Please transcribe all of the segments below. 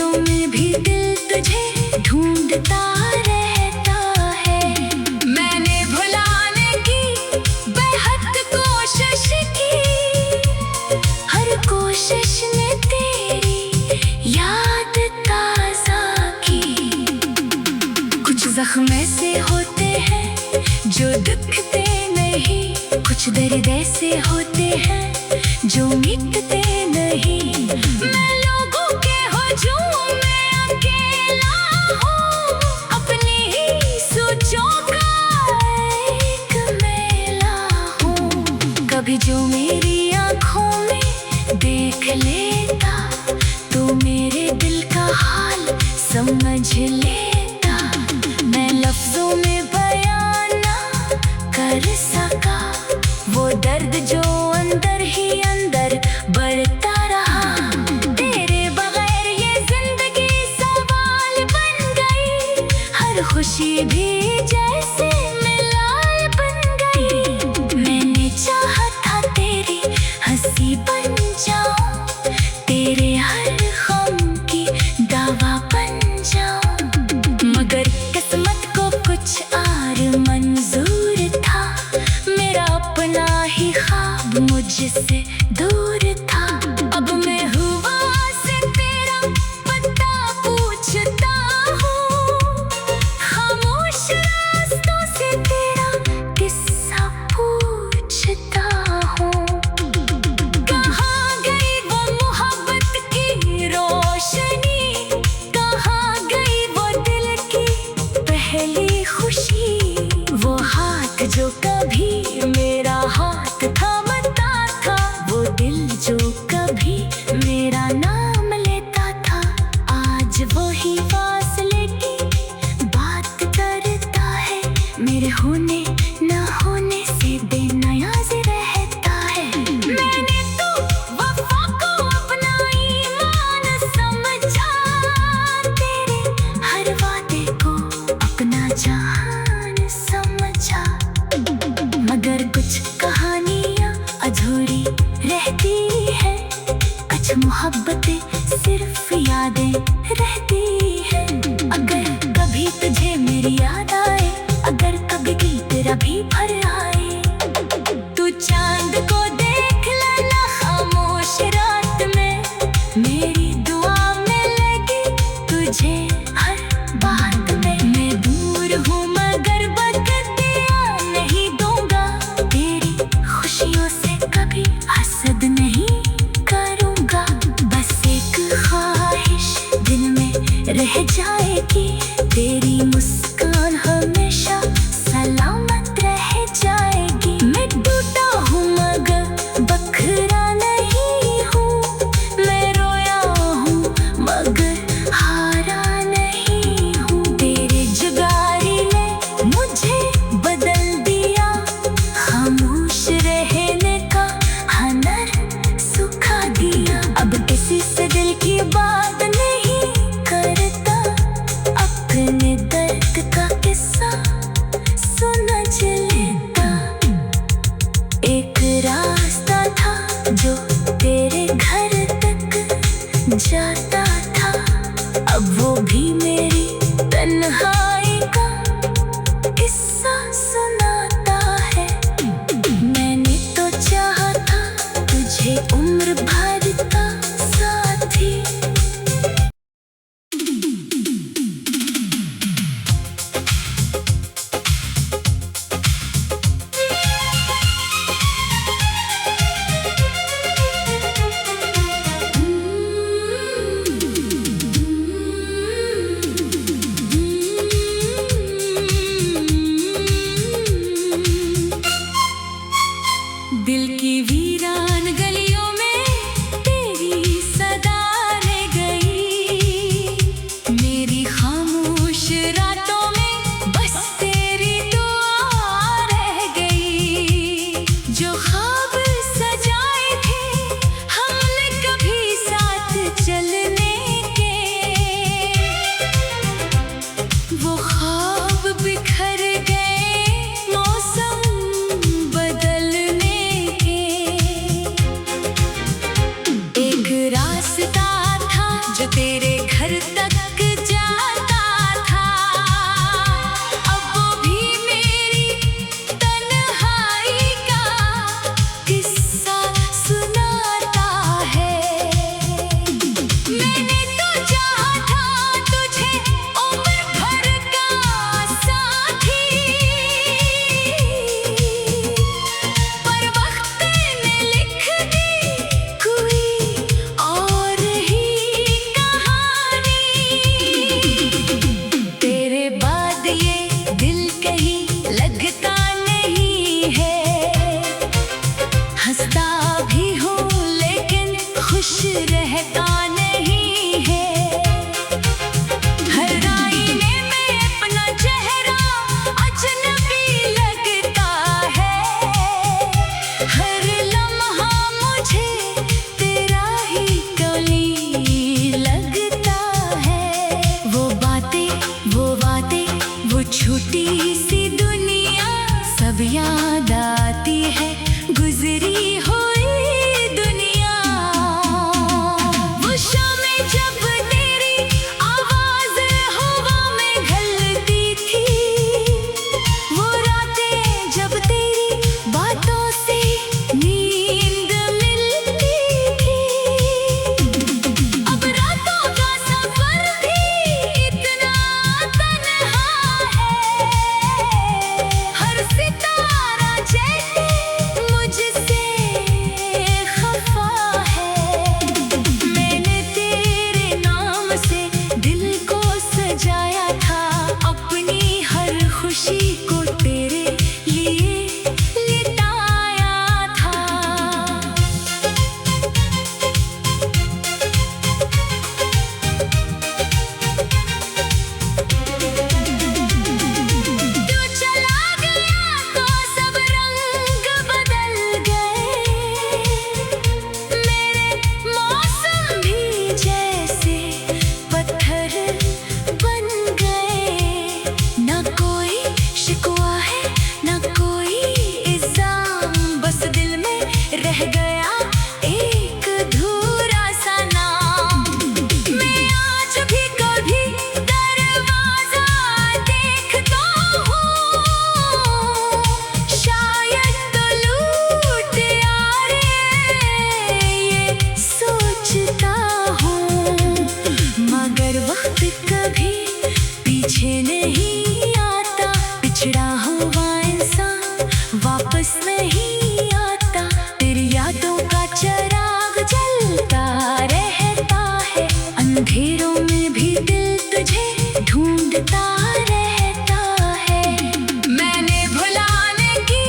लफ्जों में भी दिल तुझे ढूंढता रहता है। मैंने भुलाने की बेहद कोशिश की, हर कोशिश ने तेरी याद ताजा की। कुछ जख्म ऐसे होते हैं जो दुखते नहीं, कुछ दर्द ऐसे होते हैं जो मिटते नहीं। मैं लोगों के हुजूम में अकेला हूँ, अपनी ही सोचों का एक मेला हूँ। कभी जो मेरी आँखों में देख लेता तो मेरे दिल का हाल समझ लेता। मैं लफ्जों में बयान ना कर सका वो दर्द जो अंदर ही अंदर बढ़ता रहा। तेरे बगैर ये जिंदगी सवाल बन गई, हर खुशी भी जैसे मिलाल बन गई। मैंने चाहा था तेरी हंसी बन जाऊं, तेरे हर गम की दवा बन जाऊं। मगर किस्मत को कुछ और मंजूर था, मेरा अपना ही ख्वाब मुझसे दूर था। अब मैं हुआ से तेरा पता पूछता हूँ, खामोश रास्तों से तेरा किस्सा पूछता हूँ। कहाँ गई वो मोहब्बत की रोशनी, कहाँ गई वो दिल की पहली खुशी। वो हाथ जो कभी मेरा हाथ थामता था, वो दिल जो कभी मेरा नाम लेता था, आज वही फासले की बात करता है। मेरे होने ना होने से बेनियाज रहता है। मैंने तो वफा को अपना ईमान समझा, तेरे हर वादे को अपना जान समझा। मगर कुछ कहानियाँ अधूरी रहती है, कुछ मोहब्बतें सिर्फ यादें रहती है। अगर कभी तुझे मेरी याद आए, अगर कभी दिल तेरा भी भर आए, तू चांद को देख लेना खामोश रात में। मेरी दुआ मिलेगी तुझे हर बात में। मैं दूर हूँ मगर बददिया नहीं दूंगा, तेरी खुशियों से कभी हसद नहीं करूँगा। बस एक ख्वाहिश दिल में रह जाएगी, तेरी मुस्कान हमेशा सलामत रह जाएगी। मैं टूटा हूँ मगर बखरा नहीं हूँ, मैं रोया हूँ मगर हारा नहीं हूँ। तेरे जुगारी ने मुझे बदल दिया, खामोश रहने का हनर सुखा दिया। अब किसी से दिल की बात नहीं करता, अपने मगर वक्त कभी पीछे नहीं आता, पिछड़ा हुआ इंसान वापस नहीं आता। तेरी यादों का चिराग जलता रहता है, अंधेरों में भी दिल तुझे ढूंढता रहता है। मैंने भुलाने की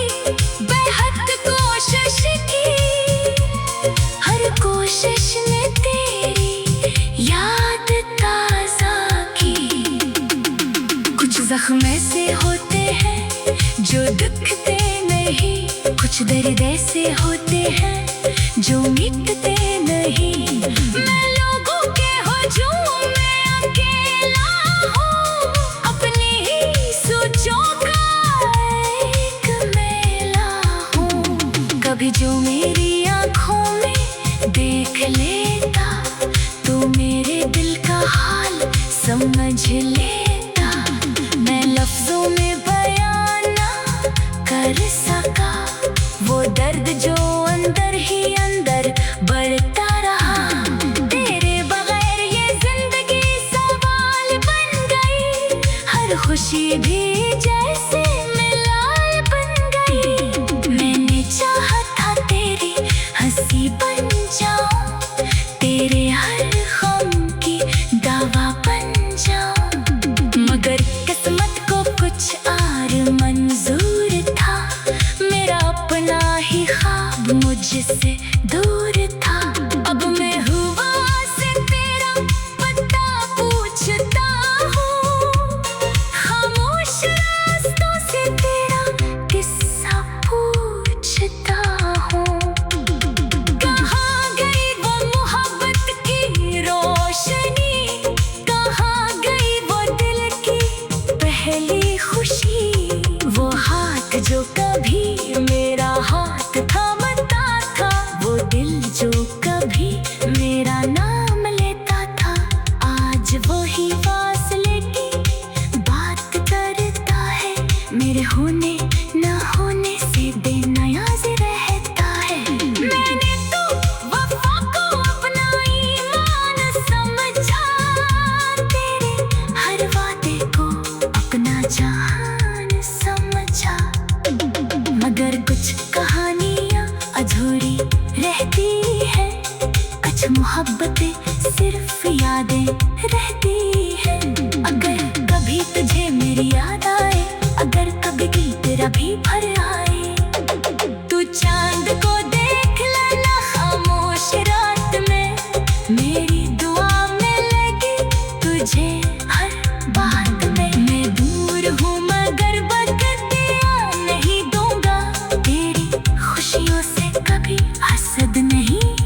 बेहद कोशिश की, हर कोशिश ने तेरी याद ताजा की। कुछ जख्म ऐसे होते हैं जो दुखते नहीं, कुछ दर्द ऐसे होते हैं जो मिटते नहीं। मैं लोगों के हुजूम में अकेला हूँ, अपनी ही सोचों का एक मेला हूँ। कभी जो मेरी आँखों में देख लेता तो मेरे दिल का हाल समझ लेता। मैं लफ्जों में बयान ना कर सका वो दर्द जो अंदर ही अंदर बढ़ता रहा। तेरे बगैर ये जिंदगी सवाल बन गई, हर खुशी भी जैसे मिलाल बन गई। मैंने चाहा था तेरी हंसी बन जाऊं, तेरे हर गम की दवा बन जाऊं, मगर किस्मत को कुछ और मंजूर था। मेरा अपना ही ख्वाब मुझसे दूर था। अब मैं हुआ से तेरा पता पूछता हूँ, खामोश रास्तों से तेरा किस्सा पूछता हूँ। कहाँ गई वो मोहब्बत की रोशनी, कहाँ गई वो दिल की पहली खुशी। वो हाथ जो कभी मेरा हाथ थामता था, वो दिल जो कभी मेरा नाम लेता था, आज वही फासले की बात करता है। मेरे होने न होने से बेनियाज रहता है। मैंने तो वफा को अपना ईमान समझा, तेरे हर वादे को अपना जान समझा, मगर कुछ कहानियाँ अधूरी रहती है, कुछ मोहब्बतें सिर्फ यादें रहती है। अगर कभी तुझे मेरी याद आए, अगर कभी दिल तेरा भी भर आए, तू चांद को देख लेना खामोश रात में, मेरी दुआ मिलेगी तुझे हर बात में। मैं दूर हूँ मगर बददिया नहीं दूंगा, तेरी खुशियों से कभी हसद नहीं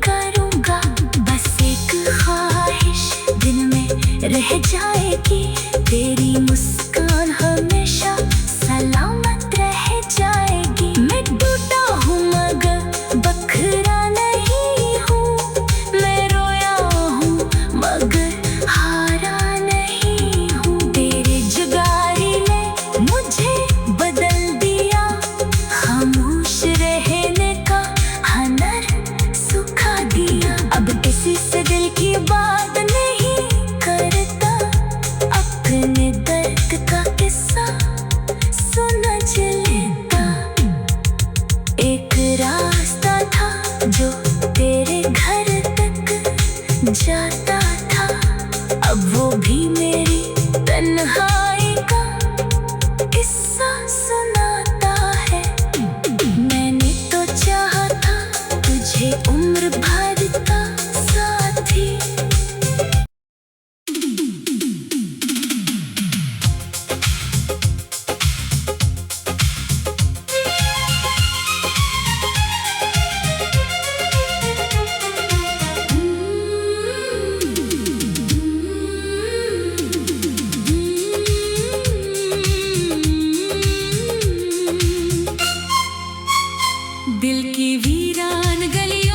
करूँगा। बस एक ख्वाहिश दिल में रह जाएगी, तेरी मुस्कान हमेशा सलामत रह जाएगी। मैं टूटा हूँ मगर बखरा नहीं हूँ, मैं रोया हूँ मगर हारा नहीं हूँ। तेरे जुदाई ने मुझे बदल दिया, खामोश रहने का हुनर सिखा दिया। अब किसी से दिल की बात नहीं करता, अपने दर्द का किस्सा समझ लेता। एक रास्ता था जो तेरे घर तक जाता था, अब वो भी मेरी तन्हाई का किस्सा सुनाता है। मैंने तो चाहा था तुझे उम्र भर का साथी। दिल की वीरान गलियों